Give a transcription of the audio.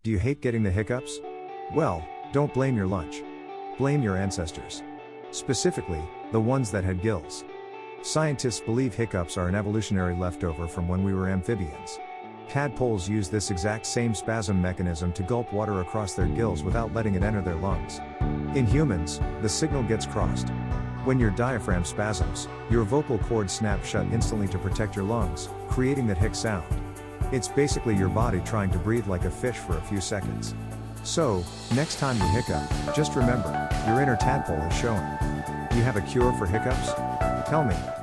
Do you hate getting the hiccups? Well, don't blame your lunch. Blame your ancestors. Specifically, the ones that had gills. Scientists believe hiccups are an evolutionary leftover from when we were amphibians. Tadpoles use this exact same spasm mechanism to gulp water across their gills without letting it enter their lungs. In humans, the signal gets crossed. When your diaphragm spasms, your vocal cords snap shut instantly to protect your lungs, creating that hic sound. It's basically your body trying to breathe like a fish for a few seconds. So, next time you hiccup, just remember, your inner tadpole is showing. You have a cure for hiccups? Tell me.